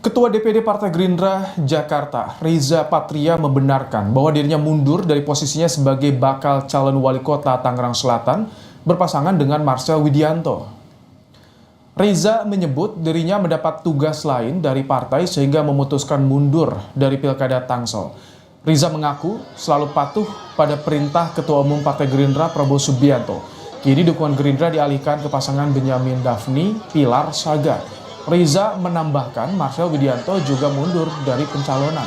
Ketua DPD Partai Gerindra Jakarta, Reza Patria membenarkan bahwa dirinya mundur dari posisinya sebagai bakal calon wali kota Tangerang Selatan berpasangan dengan Marcel Widianto. Reza menyebut dirinya mendapat tugas lain dari partai sehingga memutuskan mundur dari Pilkada Tangsel. Reza mengaku selalu patuh pada perintah Ketua Umum Partai Gerindra Prabowo Subianto. Kini dukungan Gerindra dialihkan ke pasangan Benyamin Daphni Pilar Saga. Reza menambahkan Marcel Widianto juga mundur dari pencalonan.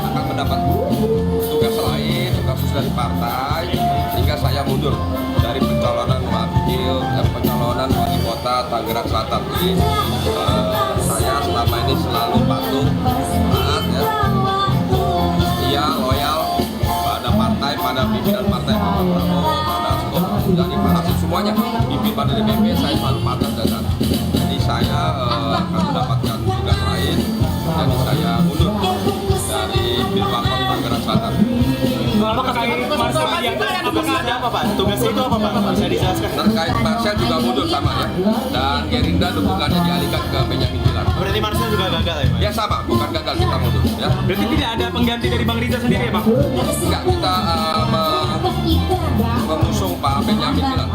Akan mendapat tugas lain, tugas khusus dari partai, sehingga saya mundur dari pencalonan wali kota Tangerang Selatan. Jadi saya selama ini selalu patuh, taat, setia, loyal pada partai, pada pimpinan partai, Pak Prabowo, pada dari para semuanya, pimpin pada DPP saya selalu patuh dan taat. Jadi saya akan mendapatkan tugas lain, jadi saya mundur dari Pilwakot Tangerang Selatan. Terkait Marcel Widianto, apakah ada apa Pak? Tugasnya itu apa Pak? Bisa dijelaskan? Terkait Marcel juga mundur sama ya, dan Gerindra dukungannya dialihkan ke Benyamin Pilar. Berarti Marcel juga gagal ya Pak? Ya sama, bukan gagal, kita mundur ya. Berarti tidak ada pengganti dari Bang Riza sendiri ya Pak? Enggak, kita mengusung Pak Benyamin Pilar.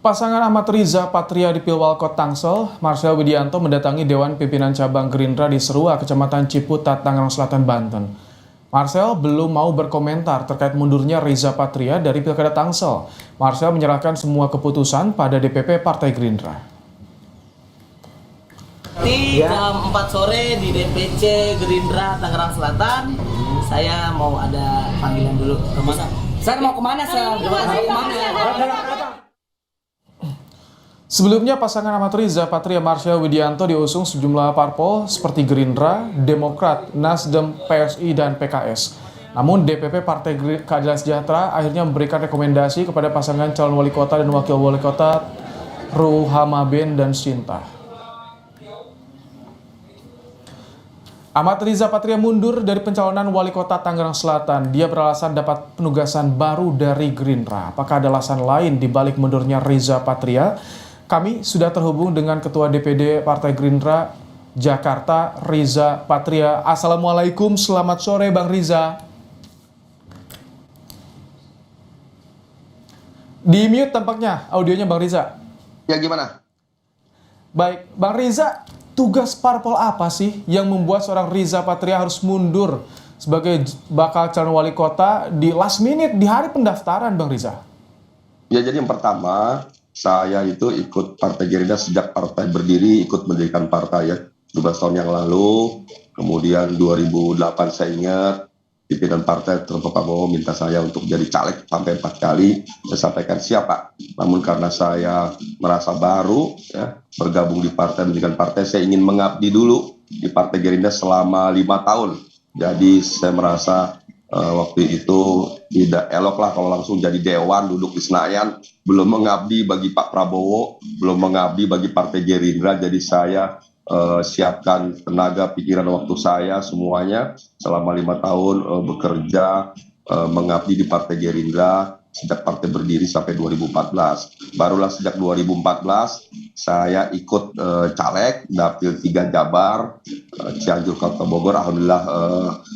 Pasangan Ahmad Riza Patria di Pilwalkot Tangsel, Marcel Widianto mendatangi Dewan Pimpinan Cabang Gerindra di Serua, Kecamatan Ciputat, Tangerang Selatan, Banten. Marcel belum mau berkomentar terkait mundurnya Reza Patria dari Pilkada Tangsel. Marcel menyerahkan semua keputusan pada DPP Partai Gerindra. Di jam 4 sore di DPC Gerindra Tangerang Selatan, saya mau ada panggilan dulu. Kemana? Saya mau kemana, Sel? Sebelumnya pasangan Ahmad Riza Patria Marcel Widianto diusung sejumlah parpol seperti Gerindra, Demokrat, Nasdem, PSI, dan PKS. Namun DPP Partai Keadilan Sejahtera akhirnya memberikan rekomendasi kepada pasangan calon wali kota dan wakil wali kota Ruhama Ben dan Sinta. Ahmad Riza Patria mundur dari pencalonan wali kota Tangerang Selatan. Dia beralasan dapat penugasan baru dari Gerindra. Apakah ada alasan lain di balik mundurnya Reza Patria? Kami sudah terhubung dengan Ketua DPD Partai Gerindra Jakarta, Reza Patria. Assalamualaikum, selamat sore Bang Riza. Di mute tampaknya audionya Bang Riza. Ya gimana? Baik, Bang Riza, tugas parpol apa sih yang membuat seorang Reza Patria harus mundur sebagai bakal calon wali kota di last minute di hari pendaftaran, Bang Riza? Ya, jadi yang pertama, saya itu ikut Partai Gerindra sejak partai berdiri, ikut mendirikan partai ya, 12 tahun yang lalu. Kemudian 2008 saya ingat, pimpinan partai terutama Pak Prabowo minta saya untuk jadi caleg sampai 4 kali. Saya sampaikan siap Pak. Namun karena saya merasa baru ya, bergabung di partai, mendirikan partai, saya ingin mengabdi dulu di Partai Gerindra selama 5 tahun. Jadi saya merasa waktu itu tidak elok lah kalau langsung jadi dewan duduk di Senayan, belum mengabdi bagi Pak Prabowo, belum mengabdi bagi Partai Gerindra. Jadi saya siapkan tenaga, pikiran, waktu saya semuanya selama 5 tahun bekerja mengabdi di Partai Gerindra sejak partai berdiri sampai 2014. Barulah sejak 2014 saya ikut caleg dapil 3 Jabar, Cianjur, Kota Bogor. Alhamdulillah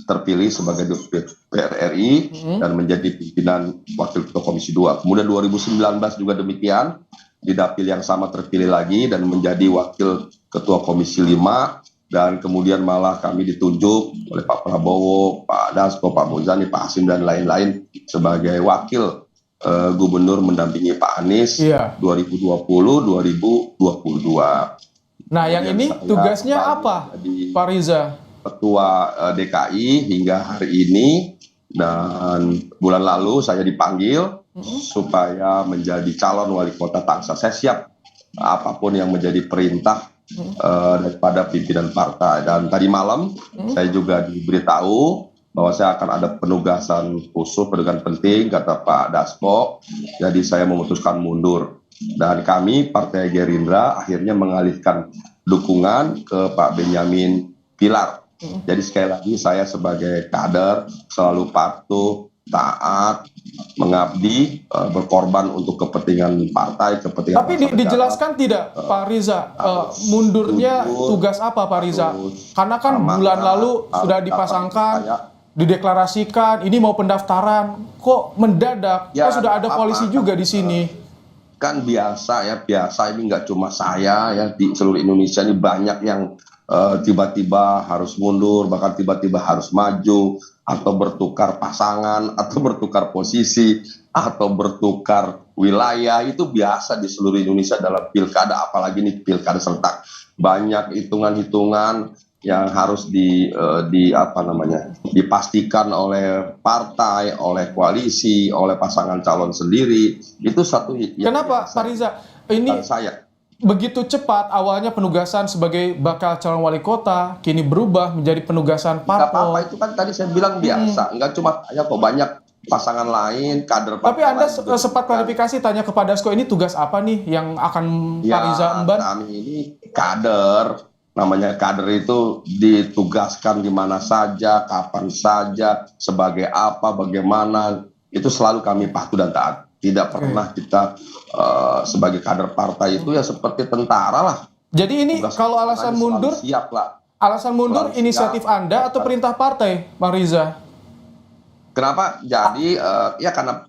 terpilih sebagai DPR RI dan menjadi pimpinan Wakil Ketua Komisi 2. Kemudian 2019 juga demikian, di dapil yang sama terpilih lagi dan menjadi Wakil Ketua Komisi 5. Dan kemudian malah kami ditunjuk oleh Pak Prabowo, Pak Dasko, Pak Muzani, Pak Hasim, dan lain-lain sebagai wakil gubernur mendampingi Pak Anies 2020-2022. Nah, yang ini tugasnya apa, Pak Riza? Ketua DKI hingga hari ini, dan bulan lalu saya dipanggil supaya menjadi calon wali kota Tangsel. Saya siap apapun yang menjadi perintah daripada pimpinan partai. Dan tadi malam saya juga diberitahu bahwa saya akan ada penugasan khusus, penugasan penting, kata Pak Dasko. Jadi saya memutuskan mundur. Dan kami Partai Gerindra akhirnya mengalihkan dukungan ke Pak Benyamin Pilar. Jadi sekali lagi saya sebagai kader selalu patuh, taat, mengabdi, berkorban untuk kepentingan partai, kepentingan Tapi bangsa negara. dijelaskan tidak, Pak Riza, mundurnya jujur, tugas apa, Pak Riza? Karena kan amanah, bulan lalu harus sudah dapat dipasangkan, dipercaya. dideklarasikan, ini mau pendaftaran, kok mendadak? Ya, Kan sudah ada apa, koalisi juga di sini. Kan biasa ini nggak cuma saya ya, di seluruh Indonesia ini banyak yang tiba-tiba harus mundur, bahkan tiba-tiba harus maju, atau bertukar pasangan, atau bertukar posisi, atau bertukar wilayah. Itu biasa di seluruh Indonesia dalam pilkada, apalagi ini pilkada serentak. Banyak hitungan-hitungan yang harus dipastikan oleh partai, oleh koalisi, oleh pasangan calon sendiri. Itu satu yang Kenapa, biasa. Pak Riza? Ini Dan saya begitu cepat, awalnya penugasan sebagai bakal calon wali kota, kini berubah menjadi penugasan nggak apa-apa, parpol. itu kan tadi saya bilang biasa, nggak cuma saya kok, banyak pasangan lain, kader Tapi partai Anda lain juga sempat klarifikasi tanya kepada Dasko, ini tugas apa nih yang akan Pak Riza emban? kami ini kader, namanya kader itu ditugaskan di mana saja, kapan saja, sebagai apa, bagaimana, itu selalu kami patuh dan taat. Tidak pernah kita sebagai kader partai itu ya seperti tentara lah. Jadi ini Tugas kalau alasan selalu mundur, siap lah. alasan mundur Selalu inisiatif siap. Anda atau perintah partai, Pak Riza? Kenapa? Jadi ya karena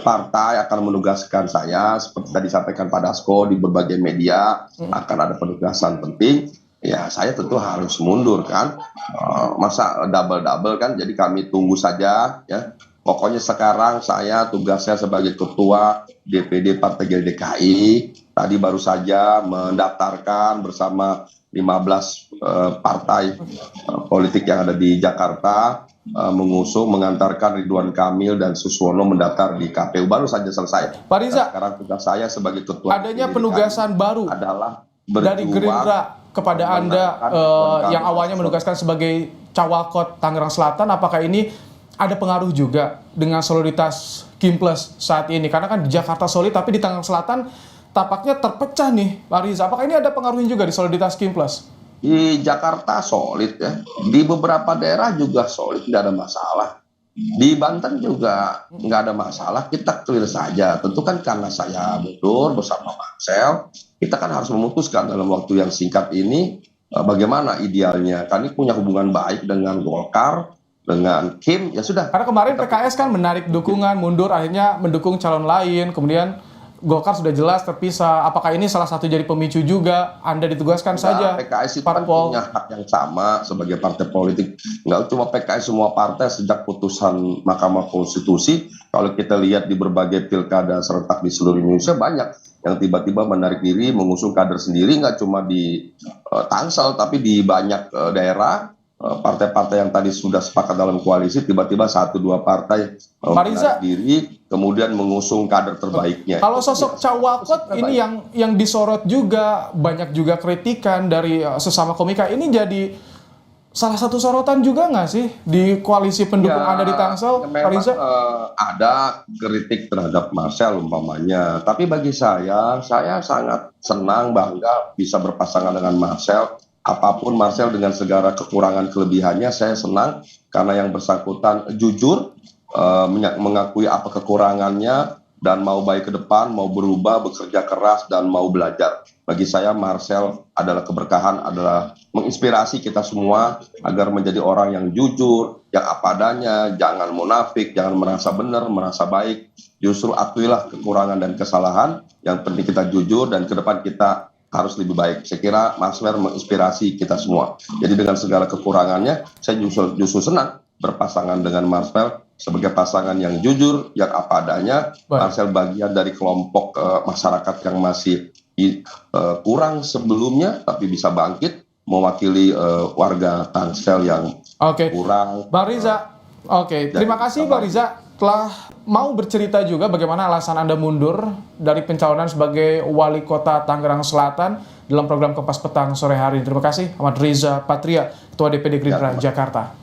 partai akan menugaskan saya seperti tadi disampaikan Pak Dasko di berbagai media, akan ada penugasan penting. Ya saya tentu harus mundur kan, masa double kan. Jadi kami tunggu saja ya. Pokoknya sekarang saya tugasnya sebagai ketua DPD Partai Gerindra DKI. Tadi baru saja mendaftarkan bersama 15 partai politik yang ada di Jakarta, mengusung, mengantarkan Ridwan Kamil dan Suswono mendaftar di KPU. Baru saja selesai. Pak Riza, Dan sekarang tugas saya sebagai ketua adanya DPD penugasan DKI baru adalah dari berjuang Gerindra kepada Anda memenangkan Ridwan Kamil yang dan awalnya Suswono. menugaskan sebagai Cawalkot Tangerang Selatan, apakah ini ada pengaruh juga dengan soliditas Kimples saat ini? Karena kan di Jakarta solid, tapi di Tangerang Selatan tampaknya terpecah nih, Pak Riza. Apakah ini ada pengaruhnya juga di soliditas Kimples? Di Jakarta solid ya, di beberapa daerah juga solid, tidak ada masalah. Di Banten juga nggak ada masalah, kita clear saja. Tentu kan karena saya mundur bersama Marcel, kita kan harus memutuskan dalam waktu yang singkat ini bagaimana idealnya. Kami punya hubungan baik dengan Golkar, dengan Kim, ya sudah. Karena kemarin PKS kan menarik dukungan, mundur, akhirnya mendukung calon lain, kemudian Golkar sudah jelas terpisah. Apakah ini salah satu jadi pemicu juga Anda ditugaskan saja PKS itu kan parpol? punya hak yang sama sebagai partai politik. Nggak cuma PKS, semua partai sejak putusan Mahkamah Konstitusi, kalau kita lihat di berbagai pilkada serentak di seluruh Indonesia, banyak yang tiba-tiba menarik diri, mengusung kader sendiri, nggak cuma di Tangsel, tapi di banyak daerah. Partai-partai yang tadi sudah sepakat dalam koalisi, tiba-tiba 1-2 partai menarik diri, kemudian mengusung kader terbaiknya. Kalau sosok Cawalkot ini yang disorot juga, banyak juga kritikan dari sesama komika, ini jadi salah satu sorotan juga nggak sih di koalisi pendukung Anda di Tangsel, Pak Riza? Ada kritik terhadap Marcel umpamanya, tapi bagi saya sangat senang, bangga bisa berpasangan dengan Marcel. Apapun Marcel dengan segala kekurangan kelebihannya, saya senang karena yang bersangkutan jujur, mengakui apa kekurangannya, dan mau baik ke depan, mau berubah, bekerja keras, dan mau belajar. Bagi saya Marcel adalah keberkahan, adalah menginspirasi kita semua agar menjadi orang yang jujur, yang apa adanya, jangan munafik, jangan merasa benar, merasa baik. Justru akuilah kekurangan dan kesalahan, yang penting kita jujur, dan ke depan kita harus lebih baik. Saya kira Marcel menginspirasi kita semua. Jadi dengan segala kekurangannya, saya justru senang berpasangan dengan Marcel sebagai pasangan yang jujur, yang apa adanya. Marcel bagian dari kelompok masyarakat yang masih kurang sebelumnya, tapi bisa bangkit mewakili warga Tangsel yang kurang. Bang Riza, terima kasih Bang Riza telah mau bercerita juga bagaimana alasan Anda mundur dari pencalonan sebagai Wali Kota Tangerang Selatan dalam program Kompas Petang sore hari. Terima kasih, Ahmad Riza Patria, Ketua DPD Gerindra Jakarta.